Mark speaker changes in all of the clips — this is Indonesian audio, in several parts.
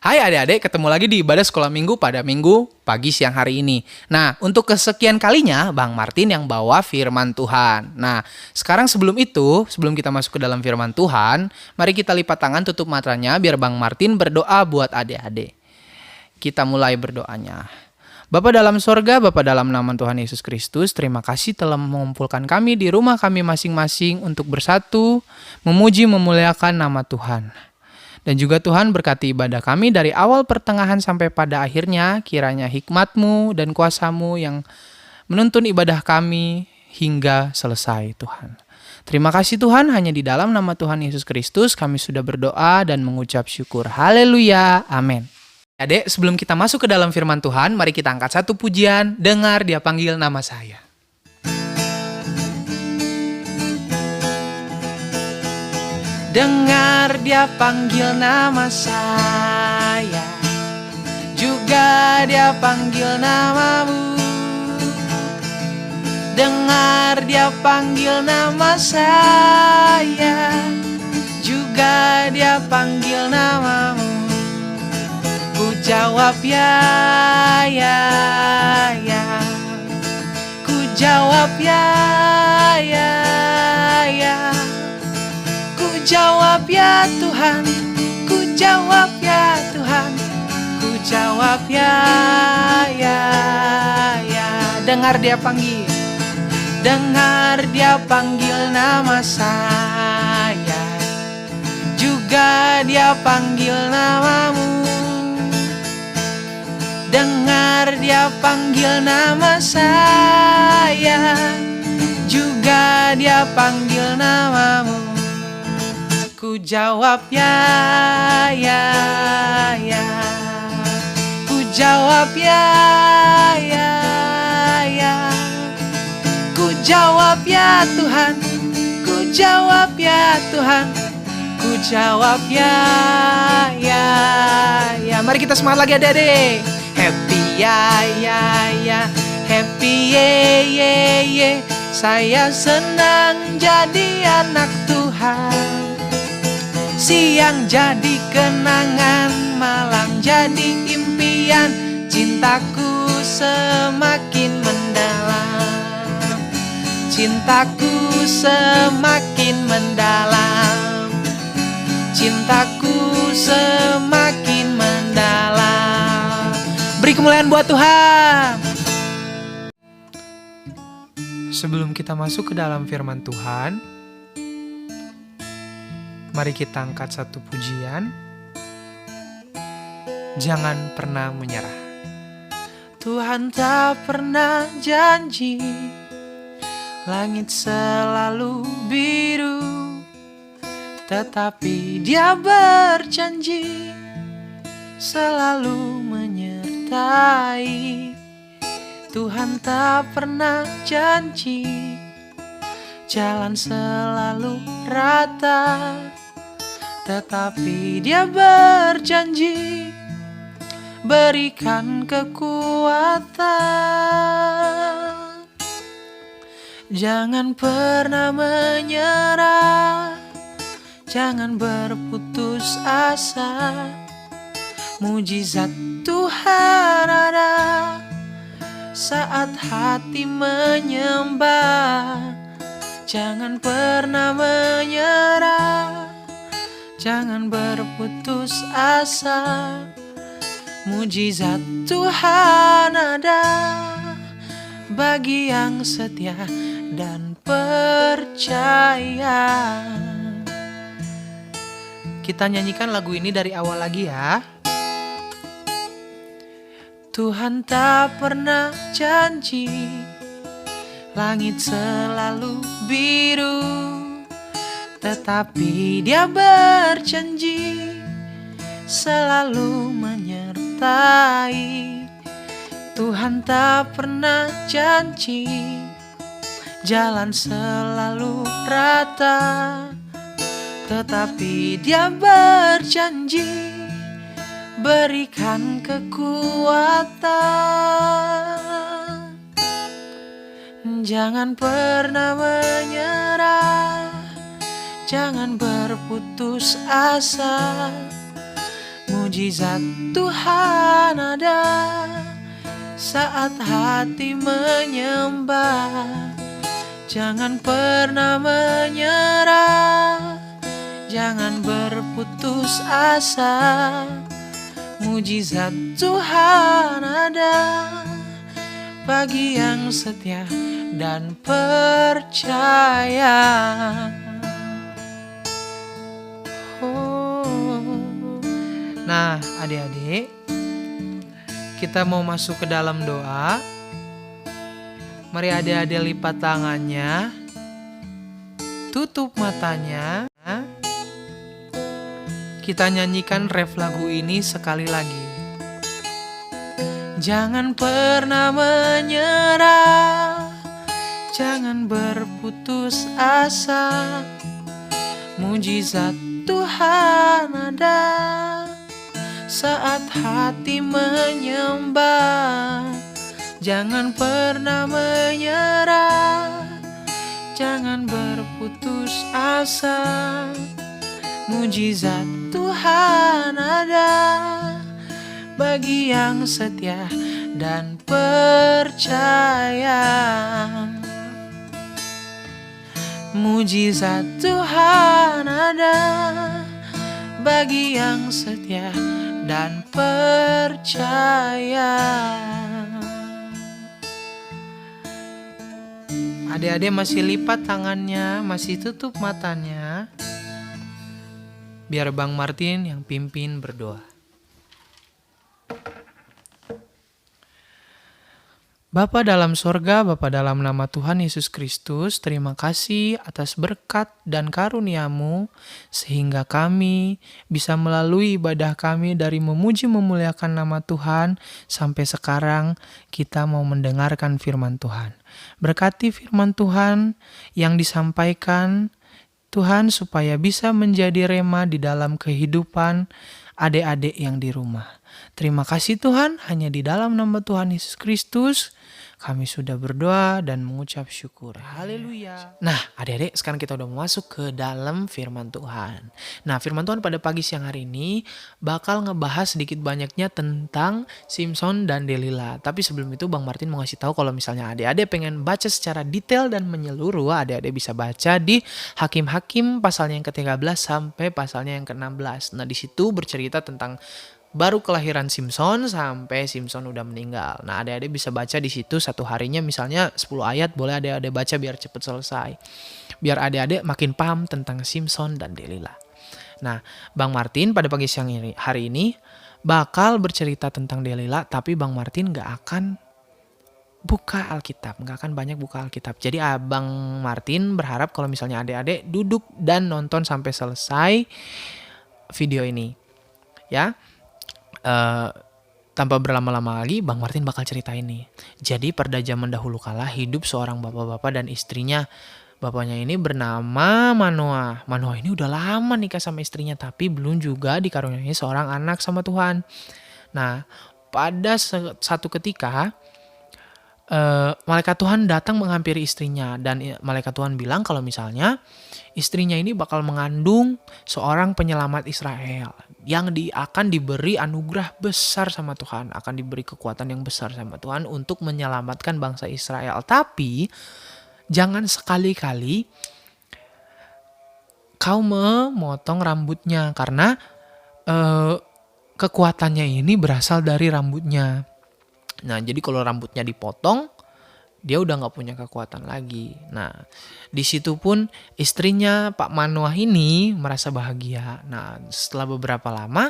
Speaker 1: Hai adik-adik, ketemu lagi di ibadah sekolah minggu pada minggu pagi siang hari ini. Nah, untuk kesekian kalinya Bang Martin yang bawa firman Tuhan. Nah, sekarang sebelum kita masuk ke dalam firman Tuhan, mari kita lipat tangan tutup matanya biar Bang Martin berdoa buat adik-adik. Kita mulai berdoanya. Bapa dalam sorga, Bapa dalam nama Tuhan Yesus Kristus, terima kasih telah mengumpulkan kami di rumah kami masing-masing untuk bersatu, memuji memuliakan nama Tuhan. Dan juga Tuhan berkati ibadah kami dari awal pertengahan sampai pada akhirnya, kiranya hikmat-Mu dan kuasa-Mu yang menuntun ibadah kami hingga selesai Tuhan. Terima kasih Tuhan, hanya di dalam nama Tuhan Yesus Kristus kami sudah berdoa dan mengucap syukur. Haleluya, amin. Adik, sebelum kita masuk ke dalam firman Tuhan, mari kita angkat satu pujian, dengar Dia panggil nama saya. Dengar Dia panggil nama saya, juga Dia panggil namamu. Dengar Dia panggil nama saya, juga Dia panggil namamu. Ku jawab ya, ya, ya. Ku jawab ya, ya, ya. Ku jawab ya Tuhan, ku jawab ya Tuhan, ku jawab ya, ya, ya. Dengar Dia panggil, dengar Dia panggil nama saya, juga Dia panggil namamu. Dengar Dia panggil nama saya, juga Dia panggil namamu. Ku jawab ya, ya, ya. Ku jawab ya, ya, ya. Ku jawab ya Tuhan, ku jawab ya Tuhan, ku jawab ya, ya, ya. Mari kita semangat lagi adik-adik. Happy ya, ya, ya. Happy ye, ye, ye. Saya senang jadi anak Tuhan. Siang jadi kenangan, malam jadi impian. Cintaku semakin mendalam, cintaku semakin mendalam, cintaku semakin mendalam. Beri kemuliaan buat Tuhan. Sebelum kita masuk ke dalam firman Tuhan, mari kita angkat satu pujian. Jangan pernah menyerah. Tuhan tak pernah janji langit selalu biru, tetapi Dia berjanji selalu menyertai. Tuhan tak pernah janji jalan selalu rata, tetapi Dia berjanji berikan kekuatan. Jangan pernah menyerah, jangan berputus asa. Mujizat Tuhan ada saat hati menyembah. Jangan pernah menyerah, jangan berputus asa. Mujizat Tuhan ada bagi yang setia dan percaya. Kita nyanyikan lagu ini dari awal lagi ya. Tuhan tak pernah janji langit selalu biru, tetapi Dia berjanji selalu menyertai. Tuhan tak pernah janji jalan selalu rata, tetapi Dia berjanji berikan kekuatan. Jangan pernah menyerah, jangan berputus asa. Mujizat Tuhan ada saat hati menyembah. Jangan pernah menyerah, jangan berputus asa. Mujizat Tuhan ada bagi yang setia dan percaya. Nah, adik-adik, kita mau masuk ke dalam doa. Mari adik-adik lipat tangannya, tutup matanya. Kita nyanyikan ref lagu ini sekali lagi. Jangan pernah menyerah, jangan berputus asa. Mujizat Tuhan ada saat hati menyembah. Jangan pernah menyerah, jangan berputus asa. Mujizat Tuhan ada bagi yang setia dan percaya. Mujizat Tuhan ada bagi yang setia dan percaya. Adik-adik masih lipat tangannya, masih tutup matanya. Biar Bang Martin yang pimpin berdoa. Bapa dalam sorga, Bapa dalam nama Tuhan Yesus Kristus, terima kasih atas berkat dan karunia-Mu, sehingga kami bisa melalui ibadah kami dari memuji memuliakan nama Tuhan, sampai sekarang kita mau mendengarkan firman Tuhan. Berkati firman Tuhan yang disampaikan, Tuhan, supaya bisa menjadi rema di dalam kehidupan adik-adik yang di rumah. Terima kasih Tuhan, hanya di dalam nama Tuhan Yesus Kristus kami sudah berdoa dan mengucap syukur. Haleluya. Nah, adik-adik, sekarang kita udah masuk ke dalam firman Tuhan. Nah, firman Tuhan pada pagi siang hari ini bakal ngebahas sedikit banyaknya tentang Simson dan Delila. Tapi sebelum itu Bang Martin mau ngasih tahu kalau misalnya adik-adik pengen baca secara detail dan menyeluruh, adik-adik bisa baca di Hakim-Hakim pasalnya yang ke-13 sampai pasalnya yang ke-16. Nah, di situ bercerita tentang baru kelahiran Simson sampai Simson udah meninggal. Nah, adik-adik bisa baca di situ satu harinya misalnya 10 ayat, boleh adik-adik baca biar cepet selesai. Biar adik-adik makin paham tentang Simson dan Delila. Nah, Bang Martin pada pagi siang hari ini bakal bercerita tentang Delila, tapi Bang Martin gak akan buka Alkitab, gak akan banyak buka Alkitab. Jadi Bang Martin berharap kalau misalnya adik-adik duduk dan nonton sampai selesai video ini. Ya. Tanpa berlama-lama lagi, Bang Martin bakal cerita ini. Jadi pada zaman dahulu kala hidup seorang bapak-bapak dan istrinya. Bapaknya ini bernama Manoah. Manoah ini udah lama nikah sama istrinya, tapi belum juga dikaruniai seorang anak sama Tuhan. Nah, pada satu ketika malaikat Tuhan datang menghampiri istrinya, dan malaikat Tuhan bilang kalau misalnya istrinya ini bakal mengandung seorang penyelamat Israel yang akan diberi anugerah besar sama Tuhan, akan diberi kekuatan yang besar sama Tuhan untuk menyelamatkan bangsa Israel. Tapi jangan sekali-kali kau memotong rambutnya, karena kekuatannya ini berasal dari rambutnya. Nah, jadi kalau rambutnya dipotong, dia udah nggak punya kekuatan lagi. Nah, di situ pun istrinya Pak Manoah ini merasa bahagia. Nah, setelah beberapa lama,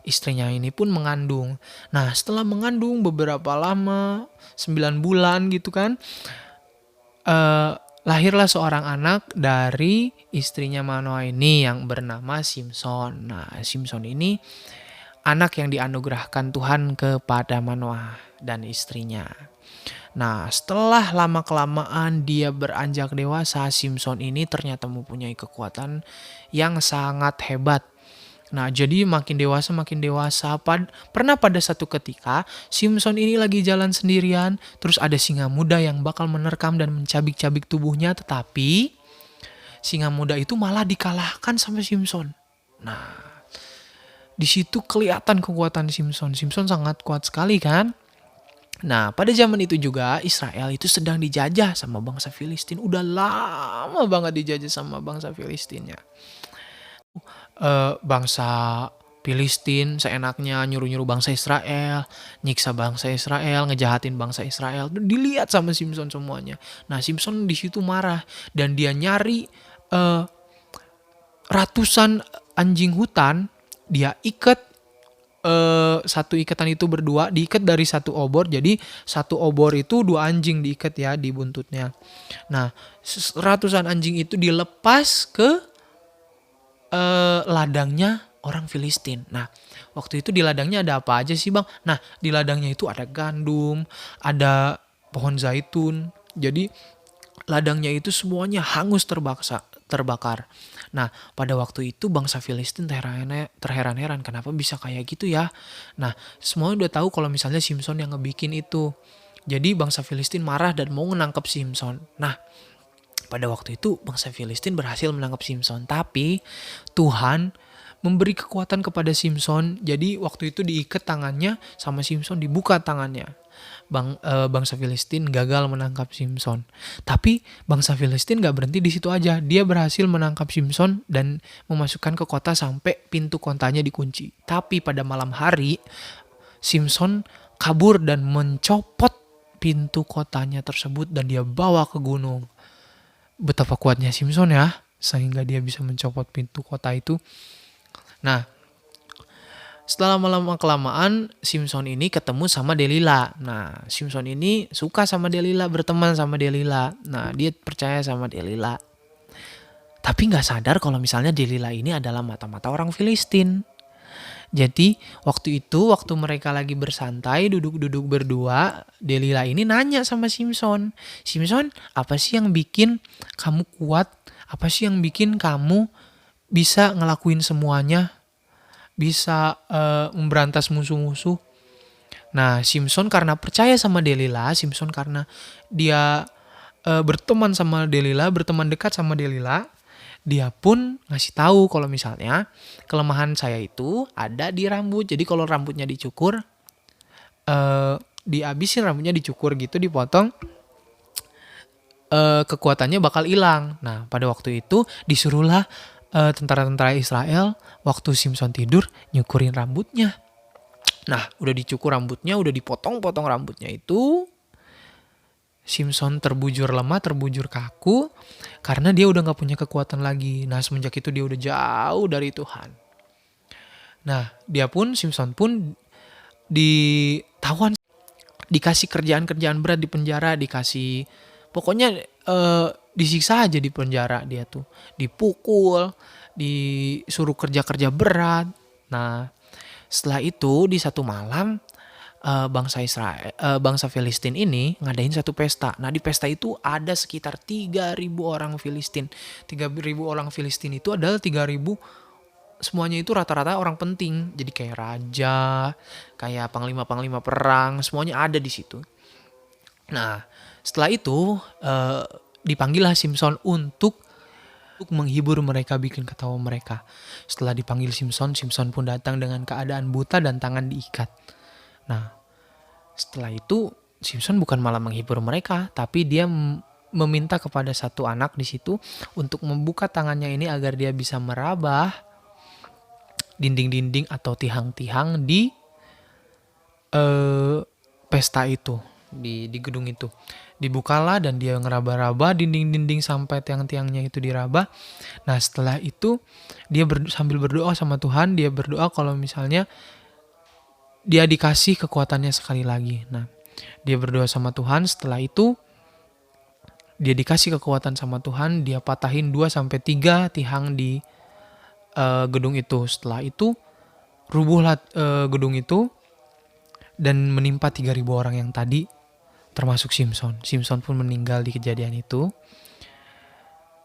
Speaker 1: istrinya ini pun mengandung. Nah, setelah mengandung beberapa lama, 9 bulan gitu kan, lahirlah seorang anak dari istrinya Manoah ini yang bernama Simson. Nah, Simson ini anak yang dianugerahkan Tuhan kepada Manoah dan istrinya. Nah, setelah lama-kelamaan dia beranjak dewasa, Simson ini ternyata mempunyai kekuatan yang sangat hebat. Nah, jadi makin dewasa. Pernah pada satu ketika, Simson ini lagi jalan sendirian, terus ada singa muda yang bakal menerkam dan mencabik-cabik tubuhnya, tetapi singa muda itu malah dikalahkan sama Simson. Nah, Di situ kelihatan kekuatan Simson. Simson sangat kuat sekali kan. Nah, pada zaman itu juga Israel itu sedang dijajah sama bangsa Filistin. Udah lama banget dijajah sama bangsa Filistinnya. Bangsa Filistin seenaknya nyuruh-nyuruh bangsa Israel, nyiksa bangsa Israel, ngejahatin bangsa Israel. Dilihat sama Simson semuanya. Nah, Simson di situ marah dan dia nyari ratusan anjing hutan, dia ikat satu ikatan itu berdua, diikat dari satu obor. Jadi satu obor itu 2 anjing diikat ya di buntutnya. Nah, ratusan anjing itu dilepas ke ladangnya orang Filistin. Nah, waktu itu di ladangnya ada apa aja sih bang? Nah, di ladangnya itu ada gandum, ada pohon zaitun. Jadi ladangnya itu semuanya hangus terbakar. Nah, pada waktu itu bangsa Filistin terheran-heran kenapa bisa kayak gitu ya. Nah, semua udah tahu kalau misalnya Simson yang ngebikin itu. Jadi bangsa Filistin marah dan mau menangkap Simson. Nah, pada waktu itu bangsa Filistin berhasil menangkap Simson, tapi Tuhan memberi kekuatan kepada Simson. Jadi waktu itu diikat tangannya sama Simson, dibuka tangannya. Bangsa Filistin gagal menangkap Simson. Tapi bangsa Filistin gak berhenti di situ aja. Dia berhasil menangkap Simson dan memasukkan ke kota sampai pintu kotanya dikunci. Tapi pada malam hari Simson kabur dan mencopot pintu kotanya tersebut dan dia bawa ke gunung. Betapa kuatnya Simson ya, sehingga dia bisa mencopot pintu kota itu. Nah, setelah lama-kelamaan Simson ini ketemu sama Delila. Nah, Simson ini suka sama Delila, berteman sama Delila. Nah, dia percaya sama Delila. Tapi gak sadar kalau misalnya Delila ini adalah mata-mata orang Filistin. Jadi waktu mereka lagi bersantai, duduk-duduk berdua, Delila ini nanya sama Simson. Simson, apa sih yang bikin kamu kuat? Apa sih yang bikin kamu bisa ngelakuin semuanya? Bisa memberantas musuh-musuh? Nah, Simson karena percaya sama Delila, Simson karena dia berteman sama Delila, berteman dekat sama Delila, dia pun ngasih tahu kalau misalnya kelemahan saya itu ada di rambut. Jadi kalau rambutnya dicukur, dihabisin rambutnya dicukur gitu, dipotong, kekuatannya bakal hilang. Nah, pada waktu itu disuruhlah tentara-tentara Israel waktu Simson tidur nyukurin rambutnya. Nah, udah dicukur rambutnya, udah dipotong-potong rambutnya itu, Simson terbujur lemah, terbujur kaku, karena dia udah gak punya kekuatan lagi. Nah, semenjak itu dia udah jauh dari Tuhan. Nah, Simson pun ditawan, dikasih kerjaan-kerjaan berat di penjara, pokoknya disiksa aja di penjara dia tuh. Dipukul, disuruh kerja-kerja berat. Nah, setelah itu di satu malam, bangsa Filistin ini ngadain satu pesta. Nah, di pesta itu ada sekitar 3.000 orang Filistin. 3.000 orang Filistin itu adalah 3.000, semuanya itu rata-rata orang penting. Jadi kayak raja, kayak panglima-panglima perang, semuanya ada di situ. Nah, setelah itu dipanggillah Simson untuk menghibur mereka, bikin ketawa mereka. Setelah dipanggil Simson pun datang dengan keadaan buta dan tangan diikat. Nah, setelah itu Simson bukan malah menghibur mereka, tapi dia meminta kepada satu anak di situ untuk membuka tangannya ini agar dia bisa meraba dinding-dinding atau tiang-tiang di pesta itu, di gedung itu. Dibukalah dan dia ngeraba-raba dinding-dinding sampai tiang-tiangnya itu diraba. Nah, setelah itu dia sambil berdoa sama Tuhan, dia berdoa kalau misalnya dia dikasih kekuatannya sekali lagi. Nah, dia berdoa sama Tuhan, setelah itu dia dikasih kekuatan sama Tuhan, dia patahin 2-3 tiang di gedung itu. Setelah itu rubuhlah gedung itu dan menimpa 3.000 orang yang tadi, termasuk Simson. Simson pun meninggal di kejadian itu.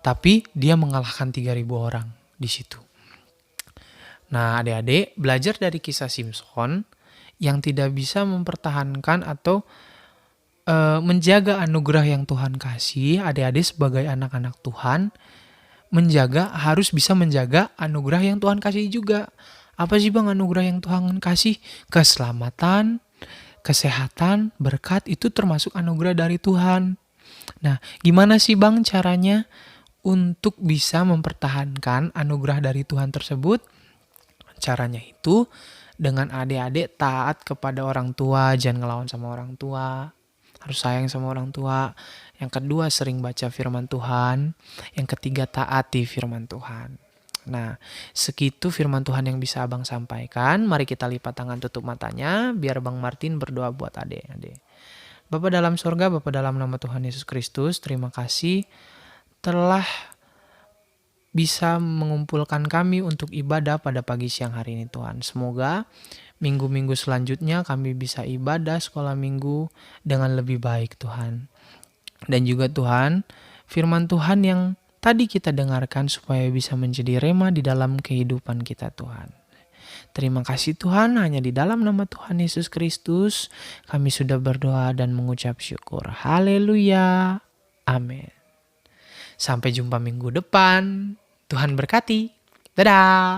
Speaker 1: Tapi dia mengalahkan 3.000 orang di situ. Nah, adik-adik, belajar dari kisah Simson yang tidak bisa mempertahankan atau menjaga anugerah yang Tuhan kasih. Adik-adik sebagai anak-anak Tuhan harus bisa menjaga anugerah yang Tuhan kasih juga. Apa sih Bang anugerah yang Tuhan kasih? Keselamatan, kesehatan, berkat itu termasuk anugerah dari Tuhan. Nah, gimana sih Bang caranya untuk bisa mempertahankan anugerah dari Tuhan tersebut? Caranya itu dengan adik-adik taat kepada orang tua, jangan ngelawan sama orang tua. Harus sayang sama orang tua. Yang kedua, sering baca firman Tuhan. Yang ketiga, taati firman Tuhan. Nah, segitu firman Tuhan yang bisa Abang sampaikan. Mari kita lipat tangan, tutup matanya, biar Bang Martin berdoa buat adik-adik. Bapa dalam sorga, Bapa dalam nama Tuhan Yesus Kristus, terima kasih telah bisa mengumpulkan kami untuk ibadah pada pagi siang hari ini Tuhan. Semoga minggu-minggu selanjutnya kami bisa ibadah sekolah minggu dengan lebih baik Tuhan. Dan juga Tuhan, firman Tuhan yang tadi kita dengarkan supaya bisa menjadi rema di dalam kehidupan kita Tuhan. Terima kasih Tuhan, hanya di dalam nama Tuhan Yesus Kristus kami sudah berdoa dan mengucap syukur. Haleluya. Amin. Sampai jumpa minggu depan. Tuhan berkati. Dadah.